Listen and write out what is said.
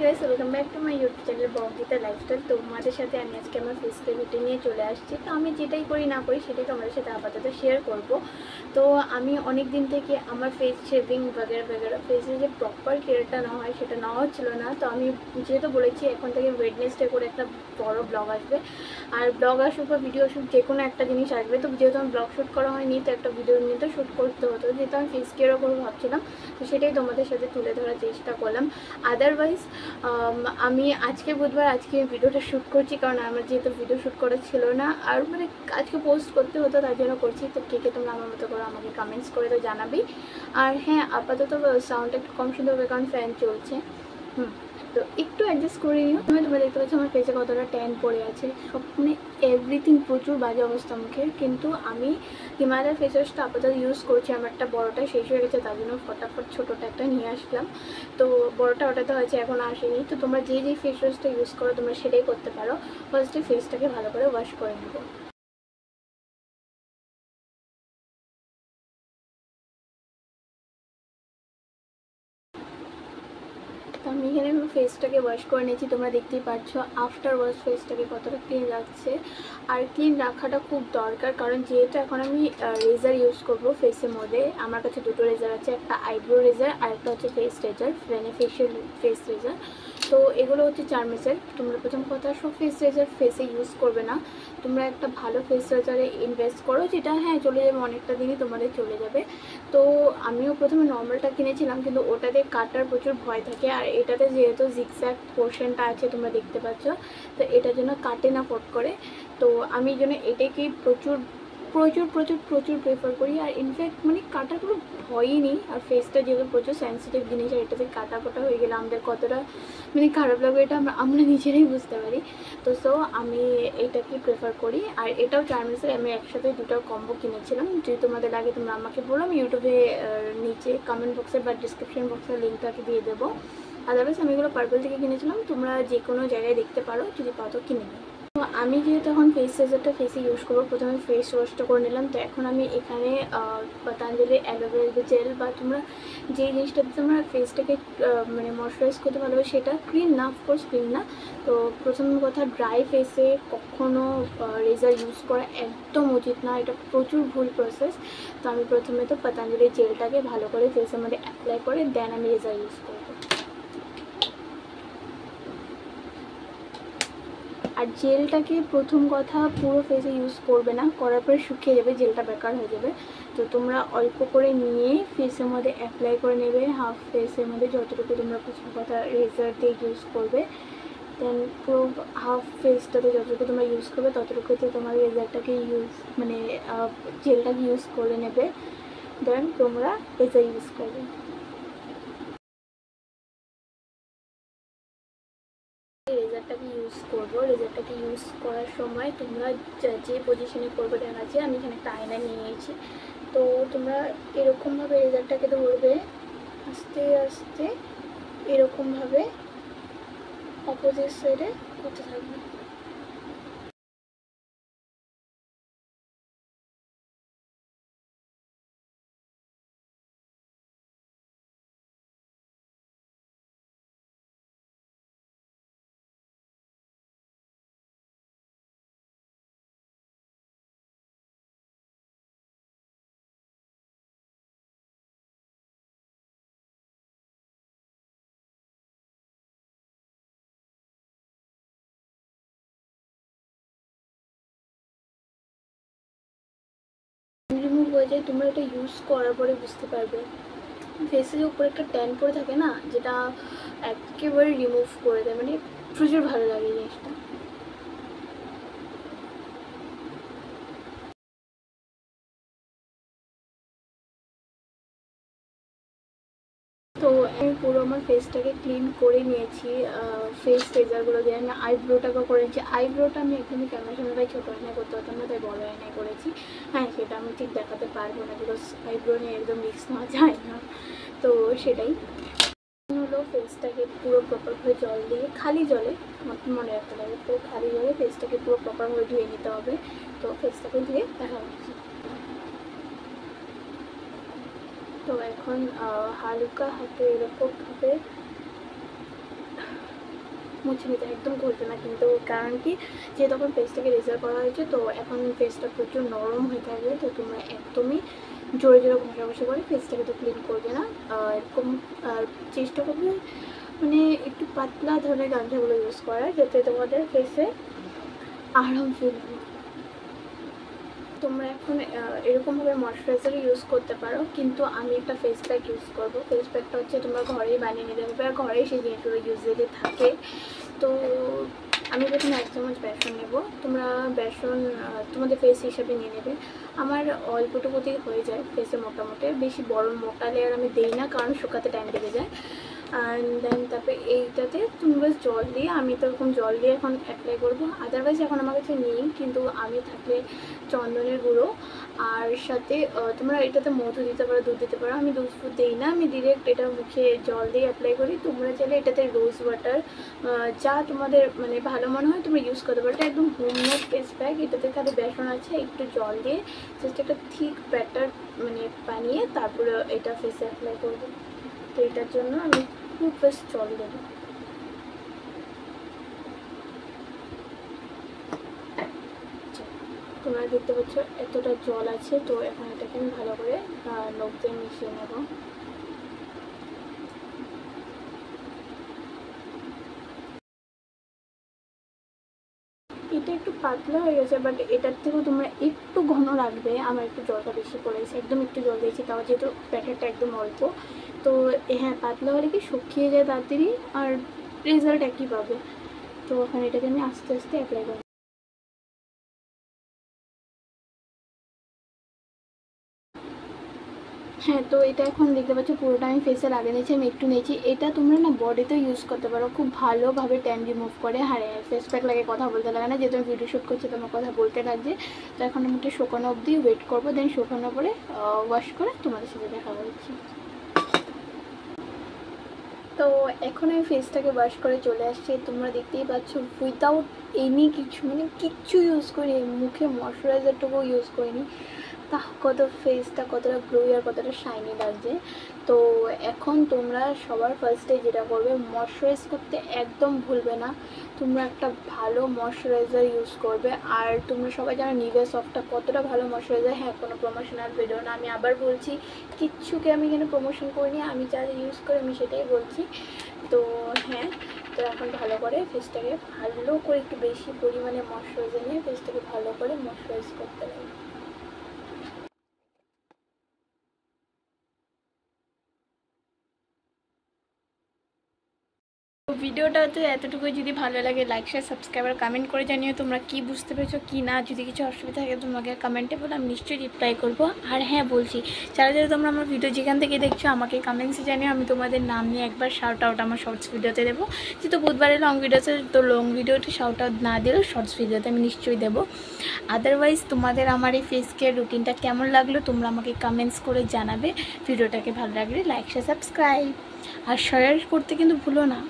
Guys, welcome back to my YouTube channel বঙ্গিতা lifestyle. তোমাদের সাথে আমি আজকে আমার ফেস কেয়ার রুটিন নিয়ে চলে আসছি। তো আমি যেটাই করি না করি সেটাই তোমাদের সাথে আপাতত শেয়ার করব। তো আমি অনেক দিন থেকে আমার ফেস শেভিং বগেরা ফেসে যে প্রপার কেয়ারটা না হয় সেটা নেওয়া হচ্ছিলো না। তো আমি যেহেতু বলেছি এখন থেকে ওয়েডনেসডে করে একটা বড় ব্লগ আসবে, আর ব্লগ আসুক বা ভিডিও আসুক যে কোনো একটা জিনিস আসবে। তো যেহেতু আমার ব্লগ শ্যুট করা হয়নি, তো একটা ভিডিও নিয়ে তো শ্যুট করতে হতো, যেহেতু আমি ফেস কেয়ারও করবো ভাবছিলাম, তো সেটাই তোমাদের সাথে তুলে ধরার চেষ্টা করলাম। আদারওয়াইজ আমি আজকে বুধবার আজকে ভিডিওটা শ্যুট করছি, কারণ আমার যেহেতু ভিডিও শ্যুট করা ছিল না, আর মানে আজকে পোস্ট করতে হতো, তার জন্য করছি। তো কে তোমরা আমার মতো করো আমাকে কমেন্টস করে তো জানাবি। আর হ্যাঁ, আপাতত সাউন্ডটা একটু কম শুনতে হবে কারণ ফ্যান চলছে। তো একটু অ্যাডজাস্ট করে নিও। তোমরা দেখতে পাচ্ছ আমার ফেসে কতটা ট্যান পড়ে আছে, সব মানে এভরিথিং, প্রচুর বাজে অবস্থা মুখের। কিন্তু আমি হিমালয়ের ফেস ওয়াশটা আপাতত ইউজ করছি। আমার একটা বড়োটা শেষ হয়ে গেছে, তার জন্য ফটাফট ছোটোটা একটা নিয়ে আসলাম। তো বড়োটা ওটাতে হয়েছে, এখন আসেনি। তো তোমরা যে ফেস ওয়াশটা ইউজ করো তোমরা সেটাই করতে পারো। ফার্স্টে ফেসটাকে ভালো করে ওয়াশ করে নেবো। তো আমি এখানে ফেসটাকে ওয়াশ করে নিয়েছি, তোমরা দেখতেই পাচ্ছ আফটার ওয়াশ ফেসটাকে কতটা ক্লিন রাখছে। আর ক্লিন রাখাটা খুব দরকার, কারণ যেহেতু এখন আমি রেজার ইউজ করবো ফেসের মধ্যে। আমার কাছে দুটো রেজার আছে, একটা আইব্রো রেজার আর একটা হচ্ছে ফেস রেজার, ফেশিয়াল ফেস রেজার। তো এগুলো হচ্ছে চার্মেসের। তোমরা প্রথম কথা সব ফেস রেজার ফেসে ইউজ করবে না, তোমরা একটা ভালো ফেস রেজারে ইনভেস্ট করো, যেটা হ্যাঁ চলে যাবে, অনেকটা দিনই তোমাদের চলে যাবে। তো আমিও প্রথমে নর্মালটা কিনেছিলাম, কিন্তু ওটাতে কাটার প্রচুর ভয় থাকে। আর এটাতে যেহেতু জিগজ্যাগ পোর্শনটা আছে তোমরা দেখতে পাচ্ছ, তো এটার জন্য কাটে না ফট করে। তো আমি এই জন্য এটাকেই প্রচুর প্রচুর প্রচুর প্রচুর প্রেফার করি। আর ইনফ্যাক্ট মানে কাটার কোনো ভয়ই নেই। আর ফেসটা যেহেতু প্রচুর সেন্সিটিভ জিনিস, আর এটাতে কাটা ফোটা হয়ে গেলে আমাদের কতটা মানে খারাপ লাগবে এটা আমরা নিজেরাই বুঝতে পারি। তো সো আমি এইটাকেই প্রেফার করি। আর এটাও চার্মেসের, আমি একসাথে দুটো কম্বো কিনেছিলাম। যদি তোমাদের লাগে তোমরা আমাকে বলো, আমি ইউটিউবে নিচে কমেন্ট বক্সে বা ডিসক্রিপশন বক্সে লিঙ্কটাকে দিয়ে দেবো। আদারওয়াইজ আমি এগুলো পার্পল থেকে কিনেছিলাম, তোমরা যে কোনো জায়গায় দেখতে পারো, যদি পাও তো কিনে নিও। তো আমি যেহেতু এখন ফেস রেজারটা ফেসে ইউজ করবো, প্রথমে ফেস ওয়াশটা করে নিলাম। তো এখন আমি এখানে পতঞ্জলি অ্যালোভেরা জেল, বা তোমরা যে জিনিসটাতে তোমরা ফেসটাকে মানে ময়শ্চারাইজ করতে ভালোবাসো, সেটা ক্রিম না, অফকোর্স ক্রিম না। তো প্রথম কথা, ড্রাই ফেসে কখনো রেজার ইউজ করা একদম উচিত না, এটা প্রচুর ভুল প্রসেস। তো আমি প্রথমে তো পতঞ্জলি জেলটাকে ভালো করে ফেসের মধ্যে অ্যাপ্লাই করে দেন আমি রেজার ইউজ করবো। আর জেলটাকে প্রথম কথা পুরো ফেসে ইউজ করবে না, করার পরে শুকিয়ে যাবে, জেলটা বেকার হয়ে যাবে। তো তোমরা অল্প করে নিয়ে ফেসের মধ্যে অ্যাপ্লাই করে নেবে, হাফ ফেসের মধ্যে যতটুকু তোমরা প্রথম কথা রেজার দিয়ে ইউজ করবে। দেন পুরো হাফ ফেসটাতে যতটুকু তোমরা ইউজ করবে ততটুকুতে তোমার রেজারটাকে ইউজ মানে জেলটাকে ইউজ করে নেবে। দেন তোমরা রেজার ইউজ করবে। রেজারটাকে ইউজ করবো। রেজারটাকে ইউজ করার সময় তোমরা যে পজিশনে করবে দেখাচ্ছে, আমি এখানে একটা আয়না নিয়ে নিয়েছি। তো তোমরা এরকমভাবে রেজারটাকে ধরবে, আস্তে আস্তে এরকমভাবে অপোজিট সাইডে করতে থাকবে। রিমুভ হয়ে যায়, তোমরা এটা ইউজ করার পরে বুঝতে পারবে। ফেসের উপরে একটা ট্যান পরে থাকে না, যেটা একেবারে রিমুভ করে দেয়, মানে প্রচুর ভালো লাগে জিনিসটা। তো আমি পুরো আমার ফেসটাকে ক্লিন করে নিয়েছি ফেস রেজারগুলো দিয়ে। আমি আইব্রোটাকে করেছি, আইব্রোটা আমি একদমই ক্যামেরার সামনে তাই ছোটো আয়নায় করতে হতাম না, তাই বড় আয়নায় করেছি। হ্যাঁ, সেটা আমি ঠিক দেখাতে পারবো না, বিকজ আইব্রো নিয়ে একদম রিস্ক নেওয়া যায় না। তো সেটাই হলো, ফেসটাকে পুরো প্রপারভাবে জল দিয়ে, খালি জলে, মনে রাখতে হবে পুরো খালি জলে ফেসটাকে পুরো প্রপারভাবে ধুয়ে নিতে হবে। তো ফেসটাকে ধুয়ে দেখা হচ্ছে। তো এখন হালকা হাতে এরকমভাবে মুছে নিতে একদম ঘষবে না কিন্তু, কারণ কি যে তখন ফেসটাকে রেজার করা হয়েছে তো এখন ফেসটা প্রচুর নরম হয়ে থাকবে, তো তোমরা একদমই জোরে জোরে ঘষাঘষি করে ফেসটাকে তো ক্লিন করবে না। এরকম চেষ্টা করবে মানে একটু পাতলা ধরনের গামছাগুলো ইউজ করার, যাতে তোমাদের ফেসে আরাম ফিল হবে। তোমরা এখন এরকমভাবে ময়শ্চারাইজার ইউজ করতে পারো, কিন্তু আমি একটা ফেস প্যাক ইউজ করবো। ফেস প্যাকটা হচ্ছে তোমরা ঘরেই বানিয়ে নিতে পারবে, আর ঘরেই সেই জিনিসগুলো ইউজুয়ালি থাকে। তো আমি প্রথমে 1 চামচ বেসন নেব। তোমরা বেসন তোমাদের ফেস হিসাবে নিয়ে নেবে। আমার অল্পটুকুতেই হয়ে যায় ফেসে মোটামুটি, বেশি বড় মোটা লেয়ার আমি দিই না কারণ শুকাতে টাইম লেগে যায়। অ্যান্ড দেন তারপরে এইটাতে তুমি বাস জল দিয়ে, আমি তো এরকম জল দিয়ে এখন অ্যাপ্লাই করবো। আদারওয়াইজ এখন আমার কাছে নেই, কিন্তু আমি থাকলে চন্দনের গুঁড়ো আর সাথে তোমরা এটাতে মধু দিতে পারো, দুধ দিতে পারো। আমি দুধ ফুধ দিই না, আমি ডিরেক্ট এটা মুখে জল দিয়ে অ্যাপ্লাই করি। তোমরা চাইলে এটাতে রোজ ওয়াটার যা তোমাদের মানে ভালো মনে হয় তোমরা ইউজ করতে পারো। এটা একদম হোমমেড ফেস প্যাক, এটাতে খালি বেসন আছে, একটু জল দিয়ে জাস্ট একটা থিক ব্যাটার মানে বানিয়ে তারপরে এটা ফেসে অ্যাপ্লাই করবো। তো এটার জন্য আমি খুব বেশ জল দেবো। তোমরা দেখতে পাচ্ছ এতটা জল আছে, তো এখন এটাকে আমি ভালো করে নখ দিয়ে মিশিয়ে নেব। এটা একটু পাতলা হয়ে গেছে, বাট এটার থেকেও তোমরা একটু ঘন রাখবে। আমার একটু জলটা বেশি পড়েছে, একদম একটু জল দিয়েছি, তাও যেহেতু প্যাকেটটা একদম অল্প। তো হ্যাঁ, পাতলা হলে কি শুকিয়ে যায় তাড়াতাড়ি, আর রেজাল্ট একই পাবে। তো এখন এটাকে আমি আস্তে আস্তে অ্যাপ্লাই করব। হ্যাঁ, তো এটা এখন দেখতে পাচ্ছ পুরোটা আমি ফেসে লাগিয়ে নিয়েছি, আমি একটু নিয়েছি। এটা তোমরা না বডিতেও ইউজ করতে পারো, খুব ভালোভাবে ট্যান রিমুভ করে। হ্যাঁ, ফেস প্যাক লাগে কথা বলতে লাগে না, যেহেতু আমি ভিডিও শ্যুট করছি তোমার কথা বলতে লাগছে। তো এখন আমি একটু শুকানো অবধি ওয়েট করবো, দেন শুকানোর পরে ওয়াশ করে তোমাদের সাথে দেখা করছি। তো এখন আমি ফেসটাকে ওয়াশ করে চলে আসছি। তোমরা দেখতেই পাচ্ছ উইদাউট এনি কিছু মানে কিচ্ছু ইউজ করিনি, মুখে ময়শ্চারাইজারটুকু ইউজ করিনি, তা কত ফেসটা কতটা গ্লোই আর কতটা শাইনি লাগছে। তো এখন তোমরা সবার ফার্স্টে যেটা করবে, ময়শ্চারাইজ করতে একদম ভুলবে না। তোমরা একটা ভালো ময়শ্চারাইজার ইউজ করবে। আর তোমরা সবাই জানো নিভিয়া সফটটা কতটা ভালো ময়শ্চারাইজার। হ্যাঁ, কোনো প্রমোশনাল ভিডিও না, আমি আবার বলছি, কিচ্ছুকে আমি এখানে প্রমোশন করিনি, আমি যা ইউজ করি আমি সেটাই বলছি। তো হ্যাঁ, তো এখন ভালো করে ফেসটাকে ভালো করে একটু বেশি পরিমাণে ময়শ্চারাইজার নিয়ে ফেসটাকে ভালো করে ময়শ্চারাইজ করতে লাগে। ভিডিওটা তো এতটুকুই। যদি ভালো লাগে লাইক শেয়ার সাবস্ক্রাইব আর কমেন্ট করে জানিও তোমরা কি বুঝতে পেরেছো কি না। যদি কিছু অসুবিধা থাকে তোমাকে কমেন্টে বলো, আমি নিশ্চয়ই রিপ্লাই করবো। আর হ্যাঁ বলছি, যারা যারা তোমরা আমার ভিডিও যেখান থেকে দেখছো আমাকে কমেন্টসে জানিও, আমি তোমাদের নাম নিয়ে একবার শাউট আউট আমার শর্টস ভিডিওতে দেবো। যেহেতু বুধবারে লং ভিডিও আছে, তো লং ভিডিওতে শাউট আউট না দিলেও শর্টস ভিডিওতে আমি নিশ্চয়ই দেবো। আদারওয়াইজ তোমাদের আমার এই ফেস কেয়ার রুটিনটা কেমন লাগলো তোমরা আমাকে কমেন্টস করে জানাবে। ভিডিওটাকে ভালো লাগলে লাইক শেয়ার সাবস্ক্রাইব আর শেয়ার করতে কিন্তু ভুলো না।